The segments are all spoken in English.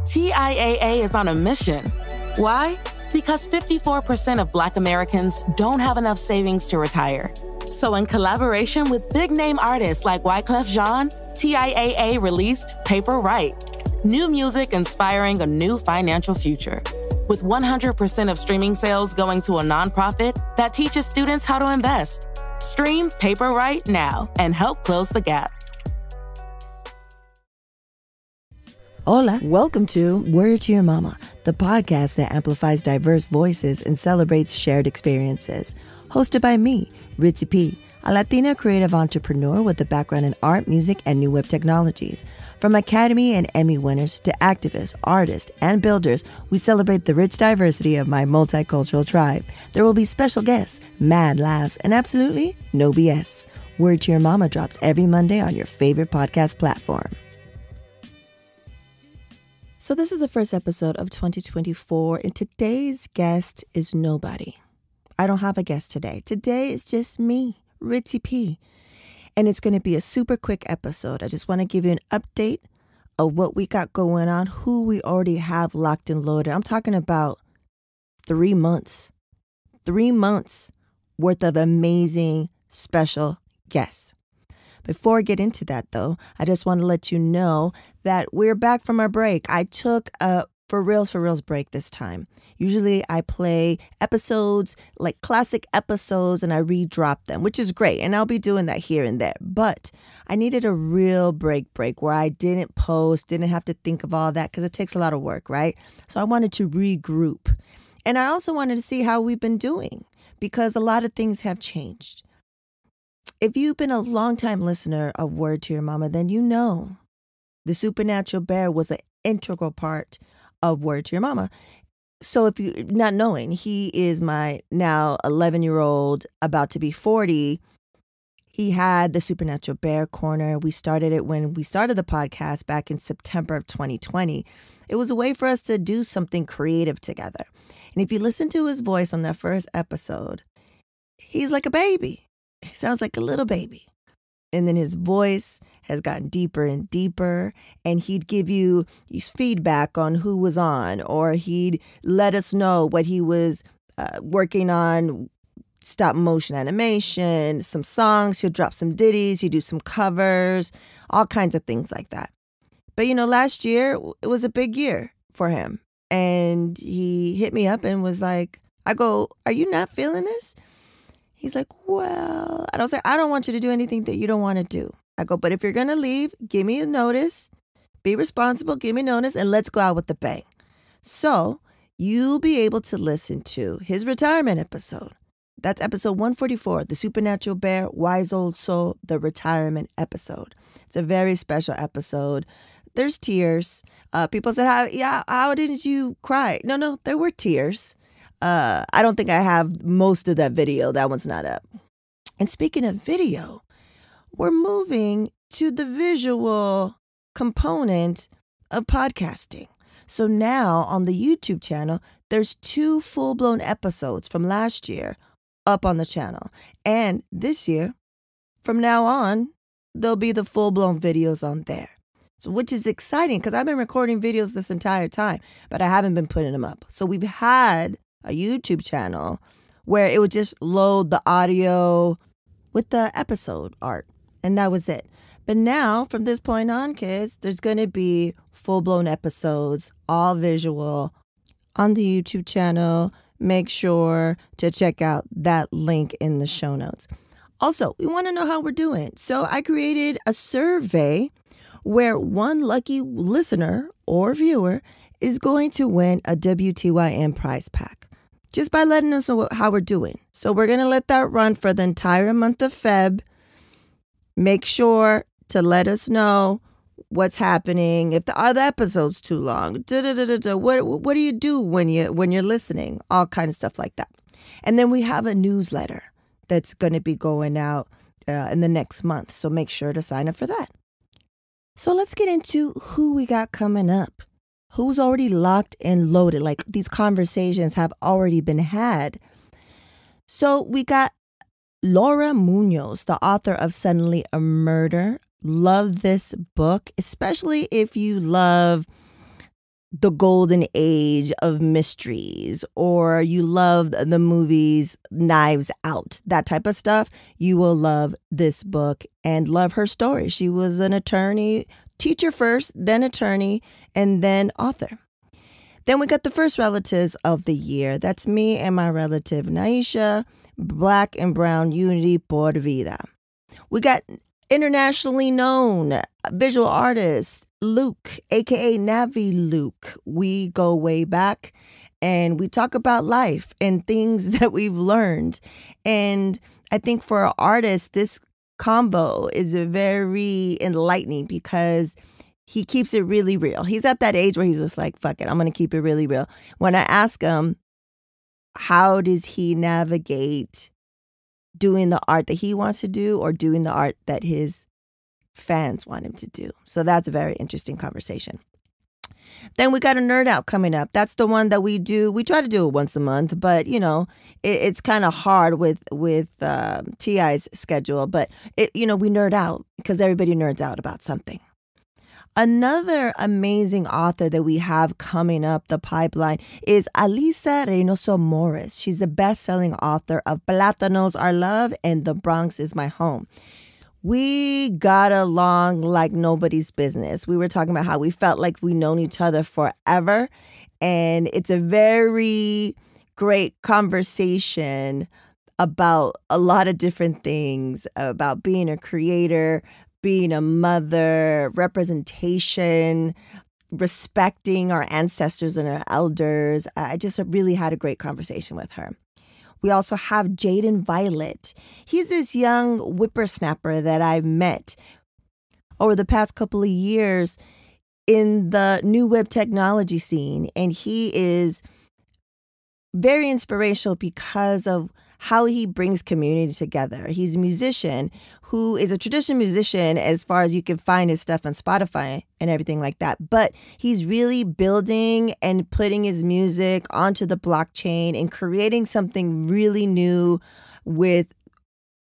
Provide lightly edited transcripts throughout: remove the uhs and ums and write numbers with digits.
TIAA is on a mission. Why? Because 54% of Black Americans don't have enough savings to retire. So in collaboration with big-name artists like Wyclef Jean, TIAA released Paper Right, new music inspiring a new financial future. With 100% of streaming sales going to a nonprofit that teaches students how to invest. Stream Paper Right now and help close the gap. Hola, welcome to Word to Your Mama, the podcast that amplifies diverse voices and celebrates shared experiences. Hosted by me, Ritzy P, a Latina creative entrepreneur with a background in art, music, and new web technologies. From Academy and Emmy winners to activists, artists, and builders, we celebrate the rich diversity of my multicultural tribe. There will be special guests, mad laughs, and absolutely no BS. Word to Your Mama drops every Monday on your favorite podcast platform. So this is the first episode of 2024, and today's guest is nobody. I don't have a guest today. Today is just me, Ritzy P, and it's going to be a super quick episode. I just want to give you an update of what we got going on, who we already have locked and loaded. I'm talking about 3 months. 3 months worth of amazing special guests. Before I get into that, though, I just want to let you know that we're back from our break. I took a for reals break this time. Usually I play episodes, like classic episodes, and I re-drop them, which is great. And I'll be doing that here and there. But I needed a real break where I didn't post, didn't have to think of all that because it takes a lot of work, right? So I wanted to regroup. And I also wanted to see how we've been doing because a lot of things have changed. If you've been a longtime listener of Word to Your Mama, then you know the supernatural bear was an integral part of Word to Your Mama. So if you're not knowing, he is my now 11-year-old, about to be 40. He had the Supernatural Bear Corner. We started it when we started the podcast back in September of 2020. It was a way for us to do something creative together. And if you listen to his voice on that first episode, he's like a baby. He sounds like a little baby. And then his voice has gotten deeper and deeper. And he'd give you his feedback on who was on, or he'd let us know what he was working on, stop motion animation, some songs. He'll drop some ditties. He'll do some covers, all kinds of things like that. But, you know, last year, it was a big year for him. And he hit me up and was like, I go, are you not feeling this? He's like, well, and I was like, I don't want you to do anything that you don't want to do. I go, but if you're going to leave, give me a notice, be responsible, give me notice, and let's go out with a bang. So you'll be able to listen to his retirement episode. That's episode 144, The Supernatural Bear, Wise Old Soul, the retirement episode. It's a very special episode. There's tears. People said, how didn't you cry? No, there were tears. I don't think I have most of that video. That one's not up. And speaking of video, we're moving to the visual component of podcasting. So now on the YouTube channel, there's 2 full-blown episodes from last year up on the channel. And this year, from now on, there'll be the full-blown videos on there. So, which is exciting because I've been recording videos this entire time, but I haven't been putting them up. So we've had a YouTube channel where it would just load the audio with the episode art, and that was it. But now, from this point on, kids, there's going to be full-blown episodes, all visual, on the YouTube channel. Make sure to check out that link in the show notes. Also, we want to know how we're doing. So I created a survey where one lucky listener or viewer is going to win a WTYM Prize Pack just by letting us know how we're doing. So we're going to let that run for the entire month of Feb. Make sure to let us know what's happening. If the other episode's too long, what do you do when you're listening? All kind of stuff like that. And then we have a newsletter that's going to be going out in the next month. So make sure to sign up for that. So let's get into who we got coming up. Who's already locked and loaded? Like these conversations have already been had. So we got Laura Munoz, the author of Suddenly a Murder. Love this book, especially if you love the golden age of mysteries, or you love the movies Knives Out, that type of stuff, you will love this book and love her story. She was an attorney, teacher first, then attorney, and then author. Then we got the first relatives of the year. That's me and my relative Naisha, Black and Brown Unity por Vida. We got internationally known visual artist Luke, aka Navi Luke. We go way back and we talk about life and things that we've learned. And I think for artists, this combo is very enlightening because he keeps it really real. He's at that age where he's just like, fuck it, I'm going to keep it really real. When I ask him, how does he navigate doing the art that he wants to do or doing the art that his fans want him to do? So that's a very interesting conversation. Then we got a nerd out coming up. That's the one that we do. We try to do it once a month, but you know, it's kind of hard with TI's schedule. But we nerd out because everybody nerds out about something. Another amazing author that we have coming up the pipeline is Alyssa Reynoso Morris. She's the best-selling author of Plátanos, Our Love, and The Bronx is My Home. We got along like nobody's business. We were talking about how we felt like we've known each other forever. And it's a very great conversation about a lot of different things, about being a creator, being a mother, representation, respecting our ancestors and our elders. I just really had a great conversation with her. We also have Jadyn Violet. He's this young whippersnapper that I've met over the past couple of years in the new web technology scene. And he is very inspirational because of how he brings community together. He's a musician who is a traditional musician as far as you can find his stuff on Spotify and everything like that. But he's really building and putting his music onto the blockchain and creating something really new with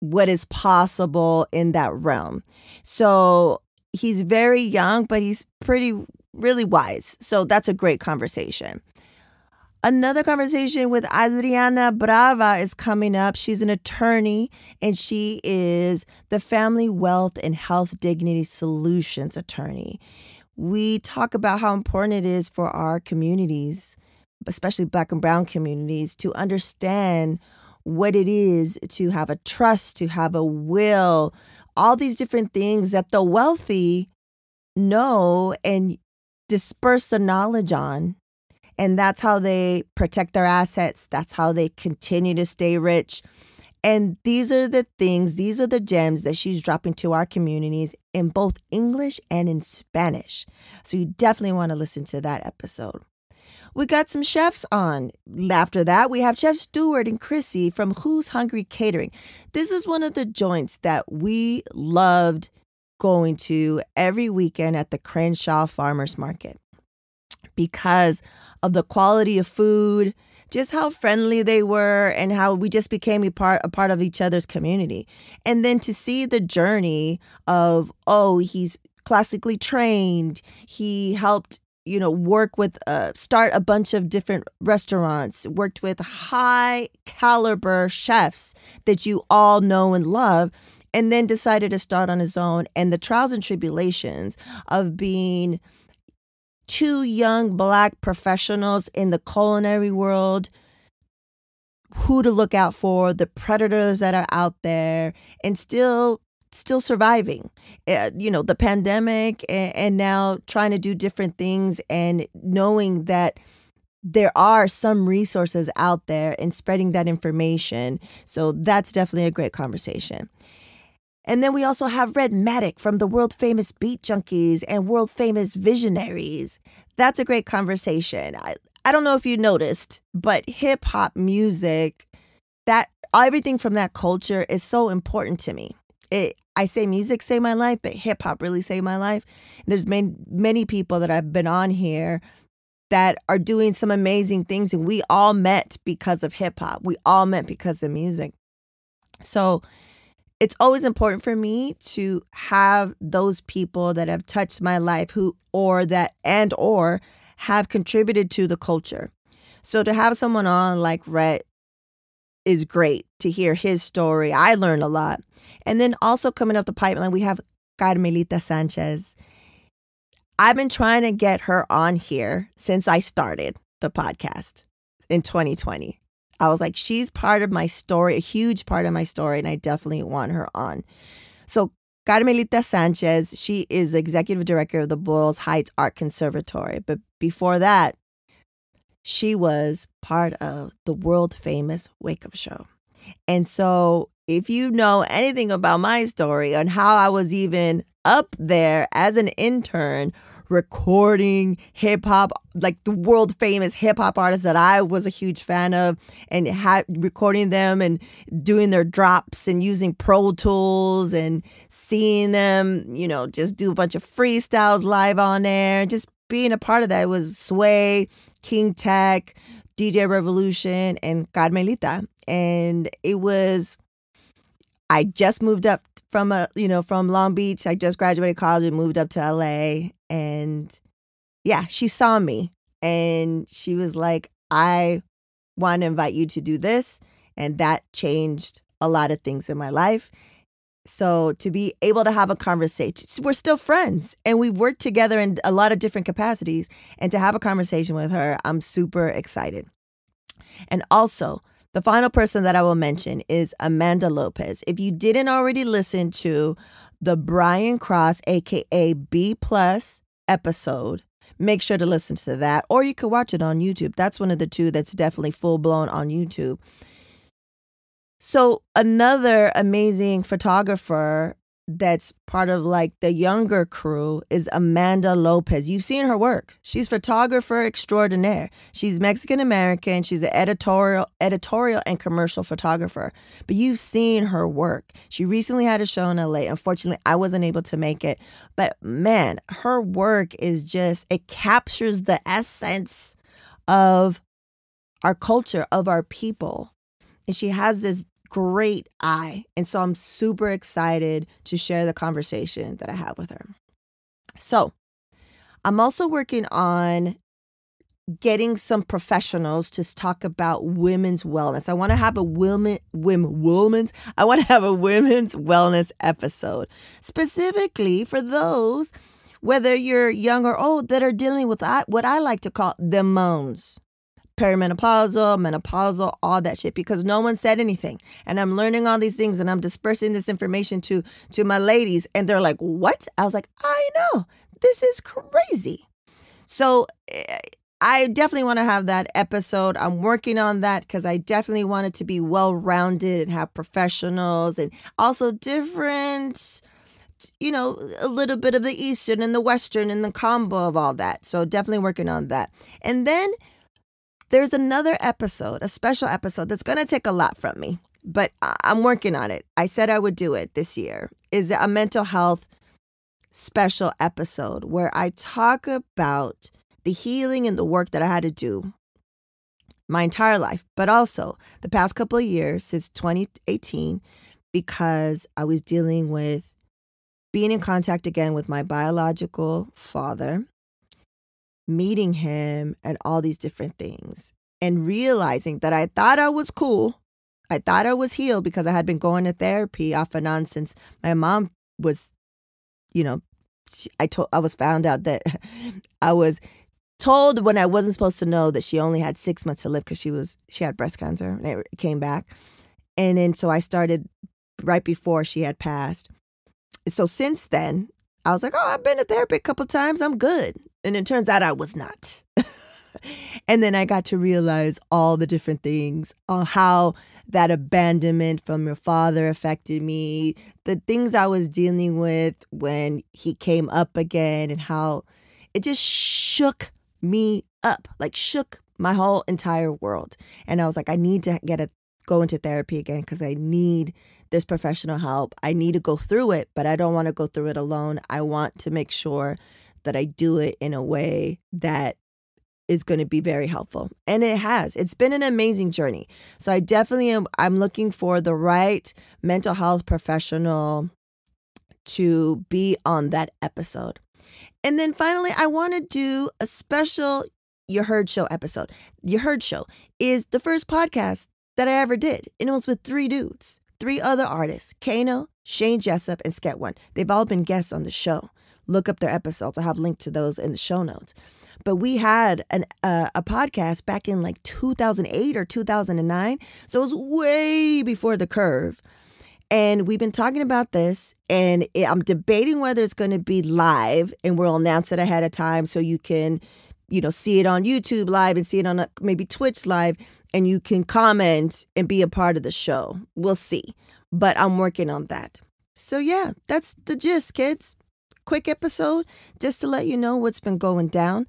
what is possible in that realm. So he's very young, but he's really wise. So that's a great conversation. Another conversation with Adriana Brava is coming up. She's an attorney, and she is the Family Wealth and Health Dignity Solutions attorney. We talk about how important it is for our communities, especially Black and Brown communities, to understand what it is to have a trust, to have a will, all these different things that the wealthy know and disperse the knowledge on. And that's how they protect their assets. That's how they continue to stay rich. And these are the things, these are the gems that she's dropping to our communities in both English and in Spanish. So you definitely want to listen to that episode. We got some chefs on. After that, we have Chef Stuart and Chrissy from Who's Hungry Catering. This is one of the joints that we loved going to every weekend at the Crenshaw Farmers Market because of the quality of food, just how friendly they were, and how we just became a part of each other's community. And then to see the journey of, he's classically trained. He helped, work with, start a bunch of different restaurants, worked with high caliber chefs that you all know and love, and then decided to start on his own, and the trials and tribulations of being two young Black professionals in the culinary world, who to look out for, the predators that are out there, and still surviving, the pandemic, and now trying to do different things and knowing that there are some resources out there and spreading that information. So that's definitely a great conversation. And then we also have Red Matic from the world famous Beat Junkies and world famous Visionaries. That's a great conversation. I don't know if you noticed, but hip hop music, that everything from that culture is so important to me. I say music saved my life, but hip hop really saved my life. There's many people that I've been on here that are doing some amazing things, and we all met because of hip hop. We all met because of music. So it's always important for me to have those people that have touched my life or have contributed to the culture. So to have someone on like Rhett is great to hear his story. I learned a lot. And then also coming up the pipeline, we have Carmelita Sanchez. I've been trying to get her on here since I started the podcast in 2020. I was like, she's part of my story, a huge part of my story, and I definitely want her on. So Carmelita Sanchez, she is executive director of the Boyle Heights Art Conservatory. But before that, she was part of the world famous Wake Up Show. And so if you know anything about my story and how I was even up there as an intern recording hip hop, like the world famous hip hop artists that I was a huge fan of, and recording them and doing their drops and using Pro Tools and seeing them, you know, just do a bunch of freestyles live on there. Just being a part of that. It was Chueh, King Tech, DJ Revolution, and Carmelita. And it was, I just moved up from Long Beach. I just graduated college and moved up to LA. And yeah, she saw me and she was like, I want to invite you to do this. And that changed a lot of things in my life. So to be able to have a conversation, we're still friends and we work together in a lot of different capacities. And to have a conversation with her, I'm super excited. And also, the final person that I will mention is Amana Lopez. If you didn't already listen to the Brian Cross, aka B+ episode, make sure to listen to that. Or you could watch it on YouTube. That's one of the two that's definitely full blown on YouTube. So another amazing photographer that's part of like the younger crew is Amana Lopez. You've seen her work. She's photographer extraordinaire. She's Mexican-American. She's an editorial and commercial photographer. But you've seen her work. She recently had a show in LA. Unfortunately, I wasn't able to make it. But man, her work is just, it captures the essence of our culture, of our people. And she has this great eye. And so I'm super excited to share the conversation that I have with her. So I'm also working on getting some professionals to talk about women's wellness. I want to have a women's wellness episode, specifically for those, whether you're young or old, that are dealing with what I like to call the moans. Perimenopausal, menopausal, all that shit, because no one said anything. And I'm learning all these things and I'm dispersing this information to my ladies. And they're like, what? I was like, I know. This is crazy. So I definitely want to have that episode. I'm working on that because I definitely want it to be well-rounded and have professionals and also different, you know, a little bit of the Eastern and the Western and the combo of all that. So definitely working on that. And then there's another episode, a special episode that's going to take a lot from me, but I'm working on it. I said I would do it this year. Is a mental health special episode where I talk about the healing and the work that I had to do my entire life, but also the past couple of years since 2018, because I was dealing with being in contact again with my biological father, meeting him and all these different things, and realizing that I thought I was cool. I thought I was healed because I had been going to therapy off and on since my mom was, you know, I was found out that I was told when I wasn't supposed to know that she only had 6 months to live because she had breast cancer and it came back. And then so I started right before she had passed. So since then, I was like, oh, I've been to therapy a couple times. I'm good. And it turns out I was not. And then I got to realize all the different things on how that abandonment from your father affected me, the things I was dealing with when he came up again, and how it just shook me up, like shook my whole entire world. And I was like, I need to go into therapy again because I need this professional help. I need to go through it, but I don't want to go through it alone. I want to make sure that I do it in a way that is going to be very helpful. And it has. It's been an amazing journey. So I definitely I'm looking for the right mental health professional to be on that episode. And then finally, I want to do a special You Heard Show episode. You Heard Show is the first podcast that I ever did. And it was with 3 dudes, 3 other artists, Kano, Shane Jessup, and Sket One. They've all been guests on the show. Look up their episodes. I'll have a link to those in the show notes. But we had a podcast back in like 2008 or 2009. So it was way before the curve. And we've been talking about this, and I'm debating whether it's going to be live, and we'll announce it ahead of time so you can, see it on YouTube live and see it on maybe Twitch live, and you can comment and be a part of the show. We'll see. But I'm working on that. So yeah, that's the gist, kids. Quick episode just to let you know what's been going down.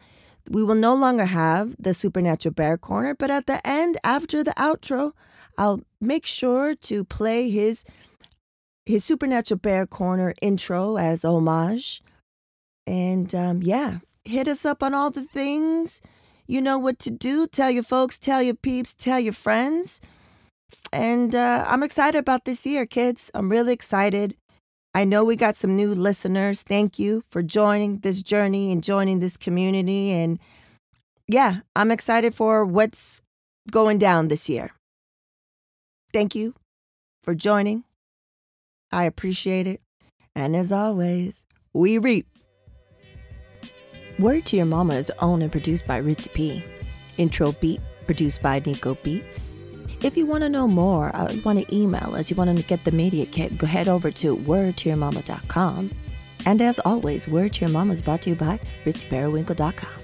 We will no longer have the Supernatural Bear Corner, but at the end, after the outro, I'll make sure to play his Supernatural Bear Corner intro as homage. And hit us up on all the things. You know what to do. Tell your folks, tell your peeps, tell your friends. And I'm excited about this year, kids. I'm really excited. I know we got some new listeners. Thank you for joining this journey and joining this community. And yeah, I'm excited for what's going down this year. Thank you for joining. I appreciate it. And as always, we reap. Word to Your Mama is owned and produced by Ritzy P. Intro beat produced by Nico Beats. If you want to know more, you want to email us, you want to get the media kit, go head over to wordtoyourmama.com. And as always, Word to Your Mama is brought to you by ritzyperiwinkle.com.